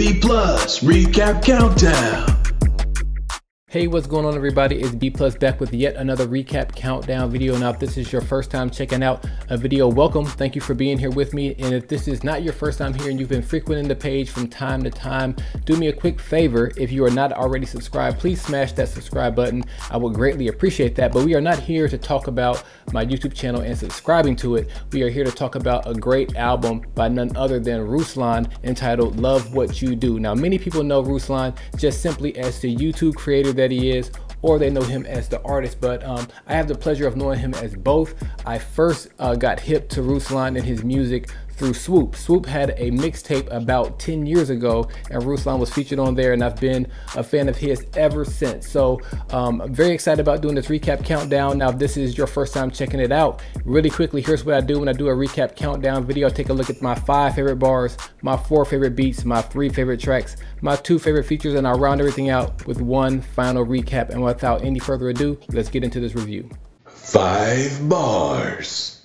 B Plus Recap Countdown. Hey, what's going on, everybody? It's B Plus back with yet another recap countdown video. Now, if this is your first time checking out a video, welcome. Thank you for being here with me. And if this is not your first time here and you've been frequenting the page from time to time, do me a quick favor. If you are not already subscribed, please smash that subscribe button. I would greatly appreciate that. But we are not here to talk about my YouTube channel and subscribing to it. We are here to talk about a great album by none other than Ruslan entitled Love What You Do. Now, many people know Ruslan just simply as the YouTube creator that he is, or they know him as the artist, but I have the pleasure of knowing him as both. I first got hip to Ruslan and his music through Swoop. Swoop had a mixtape about 10 years ago and Ruslan was featured on there, and I've been a fan of his ever since. So I'm very excited about doing this recap countdown. Now, if this is your first time checking it out, really quickly, here's what I do when I do a recap countdown video. I take a look at my 5 favorite bars, my 4 favorite beats, my 3 favorite tracks, my 2 favorite features, and I round everything out with one final recap. And without any further ado, let's get into this review. 5 bars.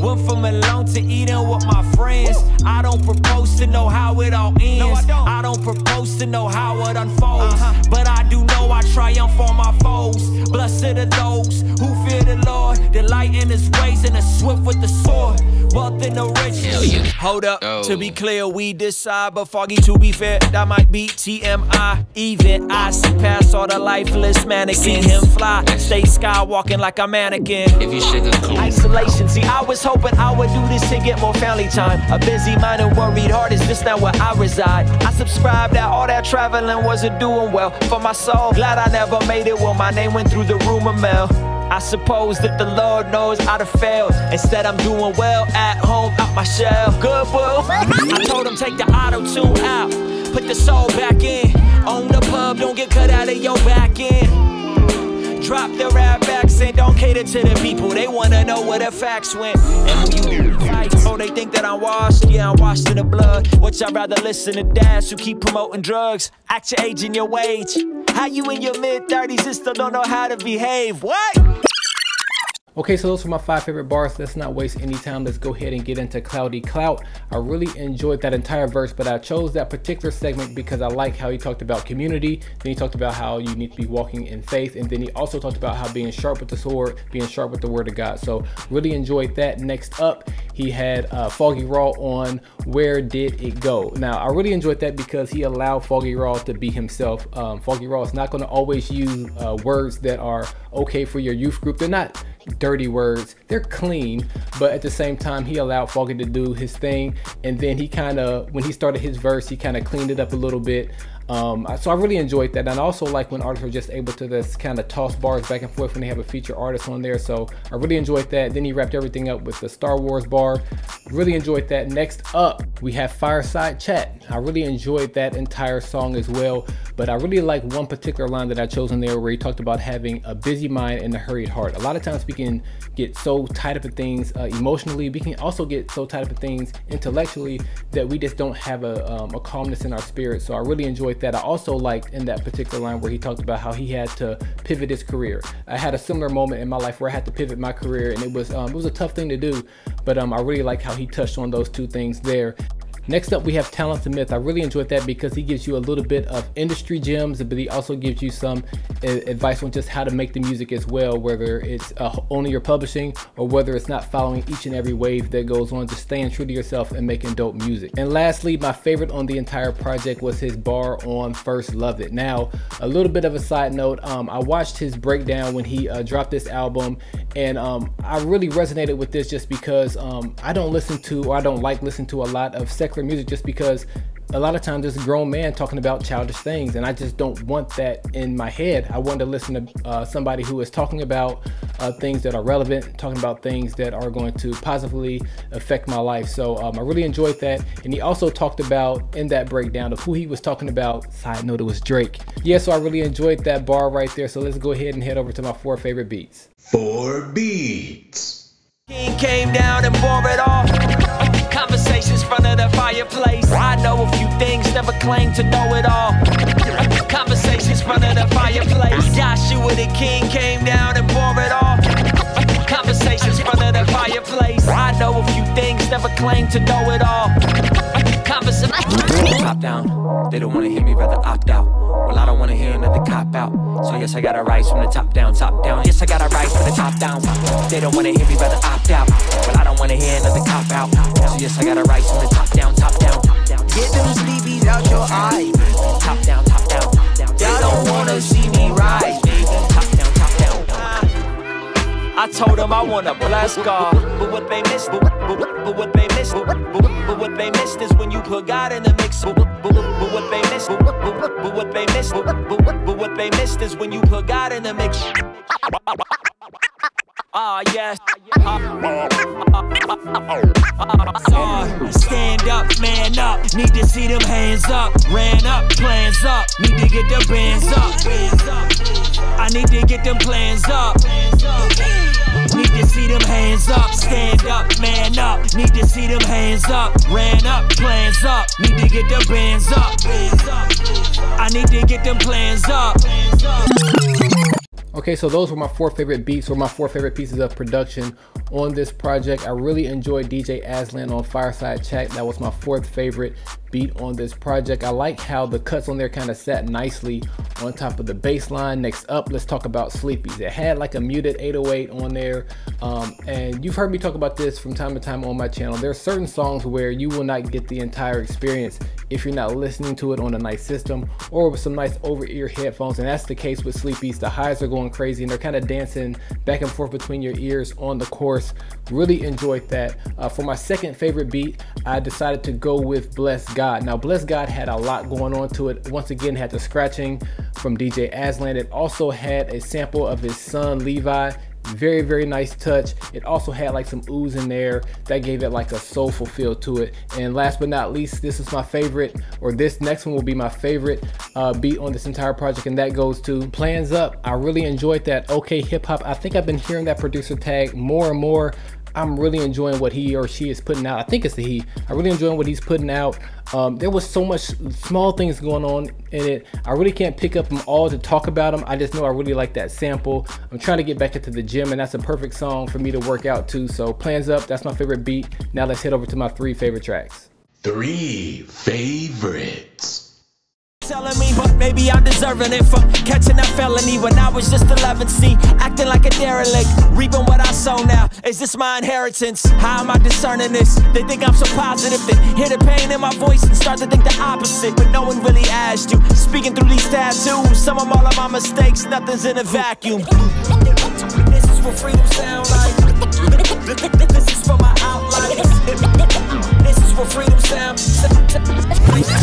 Went from alone to eating with my friends. I don't propose to know how it all ends. No, I don't propose to know how it unfolds. But I do know I triumph on my foes. Blessed are those who fear the Lord, delight in his ways, and are swift with the sword. Wealth in the rich. Hold up, to be clear, we decide, but foggy to be fair, that might be TMI. Even I see past all the lifeless mannequins. See him fly, stay skywalking like a mannequin. If you shake a cool isolation, see, I was hoping I would do this to get more family time. A busy mind and worried heart is just not where I reside. I subscribed that all that traveling wasn't doing well for my soul. Glad I never made it when my name went through the rumor mill. I suppose that the Lord knows I'd have failed. Instead, I'm doing well at home, out my shell. Good, boo. I told him take the auto-tune out, put the soul back in. Own the pub, don't get cut out of your back end. Drop the rap accent, don't cater to the people. They wanna know where the facts went and who you fight. Oh, they think that I'm washed, yeah, I'm washed in the blood. Which I'd rather listen to dads who keep promoting drugs. Act your age and your wage. How you in your mid-30s and still don't know how to behave? What? Okay, so those are my 5 favorite bars. Let's not waste any time. Let's go ahead and get into Cloudy Clout. I really enjoyed that entire verse, but I chose that particular segment because I like how he talked about community. Then he talked about how you need to be walking in faith. And then he also talked about how being sharp with the sword, being sharp with the word of God. So really enjoyed that. Next up, he had Foggy Raw on Where Did It Go? Now, I really enjoyed that because he allowed Foggy Raw to be himself. Foggy Raw is not going to always use words that are okay for your youth group. They're not dirty words, they're clean, but at the same time he allowed Foggy to do his thing. And then he kind of, when he started his verse, he kind of cleaned it up a little bit. So I really enjoyed that. And I also like when artists are just able to just kind of toss bars back and forth when they have a feature artist on there. So I really enjoyed that. Then he wrapped everything up with the Star Wars bar. Really enjoyed that. Next up, we have Fireside Chat. I really enjoyed that entire song as well, but I really like one particular line that I chose in there where he talked about having a busy mind and a hurried heart. A lot of times we can get so tied up in things emotionally. We can also get so tied up in things intellectually that we just don't have a calmness in our spirit. So I really enjoyed that. I also liked in that particular line where he talked about how he had to pivot his career. I had a similar moment in my life where I had to pivot my career, and it was a tough thing to do, but I really like how he touched on those 2 things there. Next up, we have Talent to Myth. I really enjoyed that because he gives you a little bit of industry gems, but he also gives you some advice on just how to make the music as well, whether it's owning your publishing or whether it's not following each and every wave that goes on, just staying true to yourself and making dope music. And lastly, my favorite on the entire project was his bar on First Love It. Now, a little bit of a side note, I watched his breakdown when he dropped this album, and I really resonated with this just because I don't like listening to a lot of secular music, just because a lot of times there's a grown man talking about childish things, and I just don't want that in my head. I want to listen to somebody who is talking about things that are relevant, talking about things that are going to positively affect my life. So I really enjoyed that. And he also talked about, in that breakdown of who he was talking about, side note, it was Drake. Yeah, so I really enjoyed that bar right there. So let's go ahead and head over to my 4 favorite beats. 4 beats. King came down and bore it all. Conversations front of the fireplace. I know a few things, never claim to know it all. Conversations front of the fireplace. Joshua the king came down and bore it all. Conversations front of the fireplace. quiet place. I know a few things, never claim to know it all. Top down, they don't wanna hear me, rather opt out. Well, I don't wanna hear another cop out. So yes, I gotta rise from the top down, top down. Yes, I gotta rise from the top down. They don't wanna hear me, rather opt out. Well, I don't wanna hear another cop out. So yes, I gotta rise from the top down, top down. Get them sleepies out your eyes. Top down, top down, top down. They don't wanna see me rise, baby. Top down, top down. I told them I wanna bless God, but what they missed, but what they missed, but what they missed is when you put God in the mix. But what they missed, but what they missed, but what they missed is when you put God in the mix. Yes. Stand up, man up. Need to see them hands up. Ran up, plans up. Need to get the bands up. I need to get them plans up. Need to see them hands up. Stand up, man up. Need to see them hands up. Ran up, plans up. Need to get the bands up. I need to get them plans up. Okay, so those were my 4 favorite beats, or my 4 favorite pieces of production on this project. I really enjoyed DJ Aslan on Fireside Chat. That was my 4th favorite beat on this project. I like how the cuts on there kind of sat nicely on top of the bass line. Next up, let's talk about Sleepies. It had like a muted 808 on there, and you've heard me talk about this from time to time on my channel. There are certain songs where you will not get the entire experience if you're not listening to it on a nice system or with some nice over-ear headphones, and that's the case with Sleepies. The highs are going crazy and they're kind of dancing back and forth between your ears on the chorus. Really enjoyed that. For my 2nd favorite beat, I decided to go with Bless God. Now, Bless God had a lot going on to it. Once again, had the scratching from DJ Aslan. It also had a sample of his son Levi. Very, very nice touch. It also had like some ooze in there that gave it like a soulful feel to it. And last but not least, this is my favorite, or this next one will be my favorite beat on this entire project, and that goes to Plans Up. I really enjoyed that. OK Hip Hop. I think I've been hearing that producer tag more and more. I'm really enjoying what he or she is putting out. I think it's the he. I'm really enjoying what he's putting out. There was so much small things going on in it. I really can't pick up them all to talk about them. I just know I really like that sample. I'm trying to get back into the gym, and that's a perfect song for me to work out to. So Plans Up, that's my favorite beat. Now let's head over to my 3 favorite tracks. 3 favorites. Telling me, but maybe I'm deserving it for catching that felony when I was just 11. See, acting like a derelict, reaping what I sow now. Is this my inheritance? How am I discerning this? They think I'm so positive, they hear the pain in my voice and start to think the opposite. But no one really asked you. Speaking through these tattoos, some of all of my mistakes, nothing's in a vacuum. This is what freedom sound like. This is for my outlines. This is what freedom sound.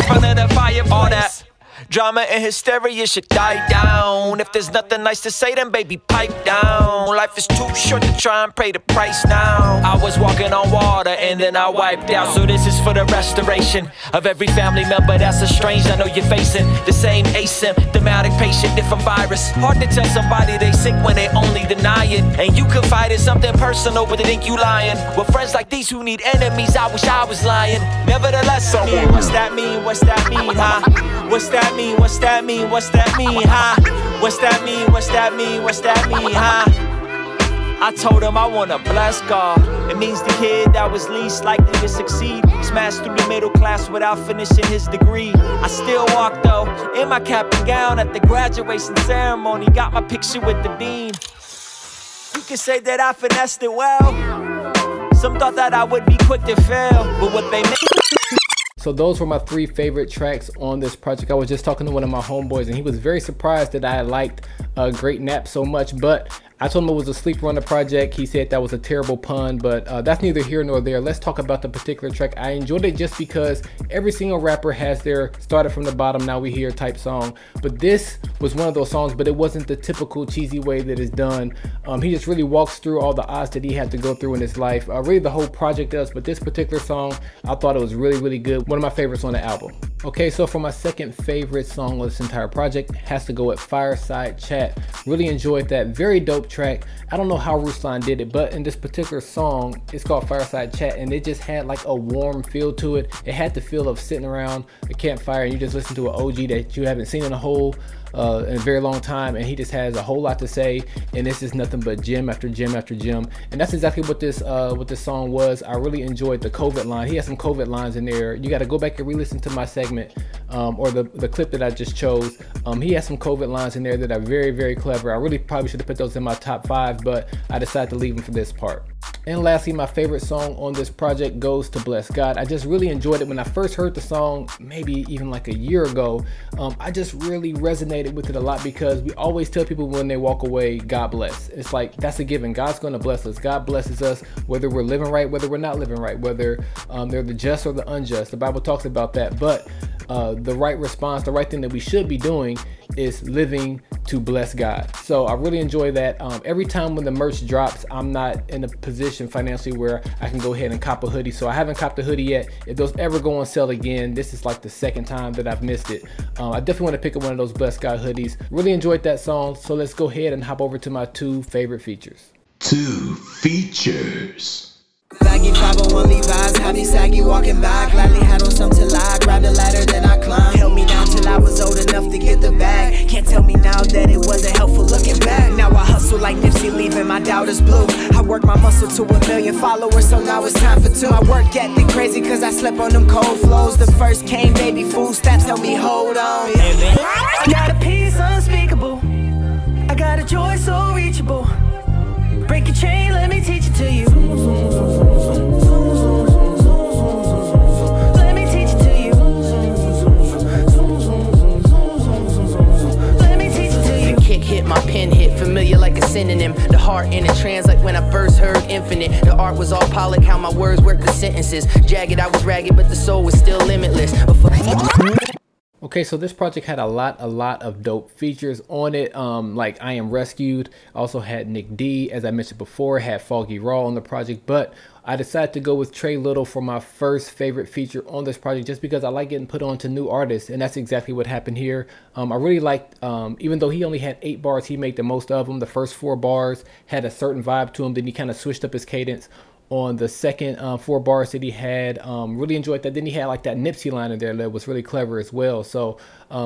Running the fire, all that drama and hysteria should die down. If there's nothing nice to say, then baby, pipe down. Life is too short to try and pay the price now. I was walking on water and then I wiped out. So this is for the restoration of every family member that's estranged. I know you're facing the same asymptomatic patient, different virus. Hard to tell somebody they sick when they only deny it. And you confide in something personal, but they think you lying. With friends like these who need enemies, I wish I was lying. Nevertheless, I mean, what's that mean? What's that mean, huh? What's that mean? What's that mean? What's that mean, huh? What's that mean? What's that mean? What's that mean, huh? I told him I wanna bless God. It means the kid that was least likely to succeed smashed through the middle class without finishing his degree. I still walk though in my cap and gown at the graduation ceremony. Got my picture with the dean. You can say that I finessed it well. Some thought that I would be quick to fail, but what they meant. So those were my 3 favorite tracks on this project. I was just talking to one of my homeboys and he was very surprised that I liked Great Nap so much, but I told him it was a sleeper on the project. He said that was a terrible pun, but that's neither here nor there. Let's talk about the particular track. I enjoyed it just because every single rapper has their started from the bottom, now we here type song. But this was one of those songs, but it wasn't the typical cheesy way that it's done. He just really walks through all the odds that he had to go through in his life. Really the whole project does, but this particular song, I thought it was really, really good. One of my favorites on the album. Okay, so for my 2nd favorite song of this entire project, has to go with Fireside Chat. Really enjoyed that. Very dope track. I don't know how Ruslan did it, but in this particular song, it's called Fireside Chat, and it just had like a warm feel to it. It had the feel of sitting around a campfire and you just listen to an OG that you haven't seen in a very long time, and he just has a whole lot to say, and this is nothing but gem after gem after gem. And that's exactly what this song was. I really enjoyed the COVID line. He has some COVID lines in there. You got to go back and re-listen to my segment, or the clip that I just chose. He has some COVID lines in there that are very, very clever. I really probably should have put those in my top 5, but I decided to leave them for this part. And lastly, my favorite song on this project goes to Bless God. I just really enjoyed it. When I first heard the song, maybe even like a year ago, I just really resonated with it a lot, because we always tell people when they walk away, God bless. It's like, that's a given. God's going to bless us. God blesses us whether we're living right, whether we're not living right, whether they're the just or the unjust. The Bible talks about that. But the right response, the right thing that we should be doing is living to bless God. So I really enjoy that. Every time when the merch drops, I'm not in a position financially where I can go ahead and cop a hoodie. So I haven't copped a hoodie yet. If those ever go on sale again, this is like the second time that I've missed it. I definitely want to pick up one of those Bless God hoodies. Really enjoyed that song. So let's go ahead and hop over to my 2 favorite features. 2 features. Baggy 501 Levi's, had me saggy walking by. Gladly had on some to lie, grabbed a ladder, then I climbed. Held me down till I was old enough to get the bag. Can't tell me now that it wasn't helpful looking back. Now I hustle like Nipsey, leaving my doubters blue. I work my muscle to 1 million followers, so now it's time for 2. My work ethic crazy cause I slept on them cold flows. The first came, baby, food stamps help me hold on. I got a peace unspeakable, I got a joy so reachable. Break your chain, let me teach it to you. Let me teach it to you. Let me teach it to you. The kick hit, my pen hit, familiar like a synonym. The heart in a trance like when I first heard Infinite. The art was all pollock, how my words worked the sentences. Jagged, I was ragged, but the soul was still limitless. Okay, so this project had a lot of dope features on it, like I Am Rescued. Also had Nick D, as I mentioned before, had Foggy Raw on the project, but I decided to go with Trey Little for my first favorite feature on this project, just because I like getting put on to new artists, and that's exactly what happened here. I really liked, even though he only had 8 bars, he made the most of them. The first 4 bars had a certain vibe to him, then he kind of switched up his cadence on the second 4 bars that he had. Really enjoyed that. Then he had like that Nipsey line in there that was really clever as well. So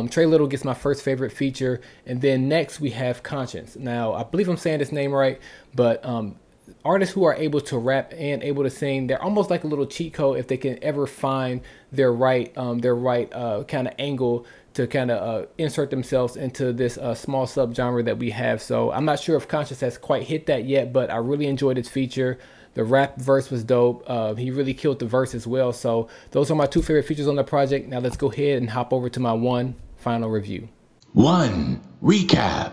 Trey Little gets my first favorite feature. And then next we have Conscience. Now I believe I'm saying this name right, but artists who are able to rap and able to sing, they're almost like a little cheat code if they can ever find their right kind of angle to kind of insert themselves into this small subgenre that we have. So I'm not sure if Conscious has quite hit that yet, but I really enjoyed its feature. The rap verse was dope. He really killed the verse as well. So those are my 2 favorite features on the project. Now let's go ahead and hop over to my 1 final review. 1 recap.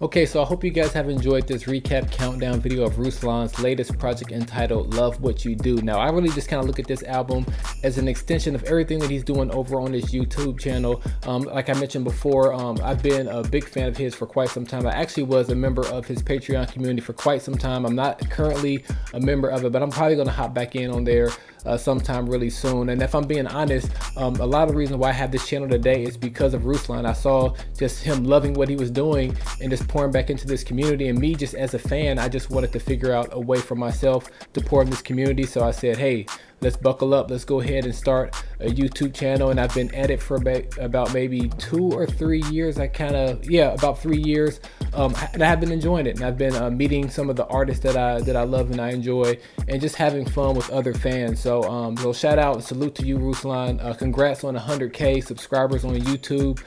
Okay, so I hope you guys have enjoyed this recap countdown video of Ruslan's latest project entitled Love What You Do. Now, I really just kind of look at this album as an extension of everything that he's doing over on his YouTube channel. Like I mentioned before, I've been a big fan of his for quite some time. I actually was a member of his Patreon community for quite some time. I'm not currently a member of it, but I'm probably going to hop back in on there sometime really soon. And if I'm being honest, a lot of the reason why I have this channel today is because of Ruslan. I saw just him loving what he was doing and just pouring back into this community, and me just as a fan, I just wanted to figure out a way for myself to pour in this community. So I said, hey, let's buckle up, let's go ahead and start a YouTube channel. And I've been at it for about maybe 2 or 3 years. About 3 years. And I've been enjoying it, and I've been meeting some of the artists that I love and I enjoy, and just having fun with other fans. So shout out and salute to you, Ruslan. Congrats on 100K subscribers on YouTube.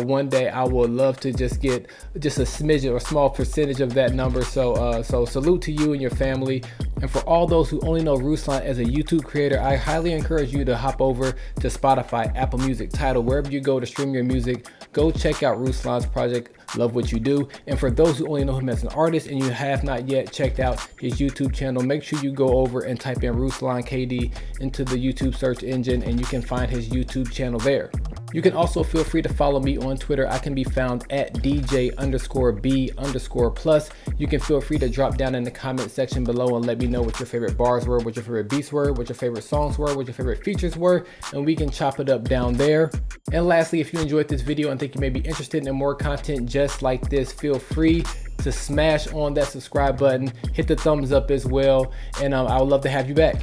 One day I would love to just get just a smidgen or a small percentage of that number. So salute to you and your family. And for all those who only know Ruslan as a YouTube creator, I highly encourage you to hop over to Spotify, Apple Music, Tidal, wherever you go to stream your music. Go check out Ruslan's project, Love What You Do. And for those who only know him as an artist and you have not yet checked out his YouTube channel, make sure you go over and type in Ruslan KD into the YouTube search engine, and you can find his YouTube channel there. You can also feel free to follow me on Twitter. I can be found at DJ_B_plus. You can feel free to drop down in the comment section below and let me know what your favorite bars were, what your favorite beats were, what your favorite songs were, what your favorite features were, and we can chop it up down there. And lastly, if you enjoyed this video and think you may be interested in more content just like this, feel free to smash on that subscribe button, hit the thumbs up as well, and I would love to have you back.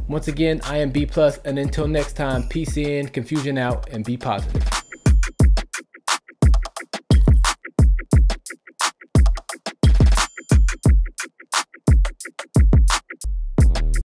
Once again, I am B+, and until next time, peace in, confusion out, and be positive.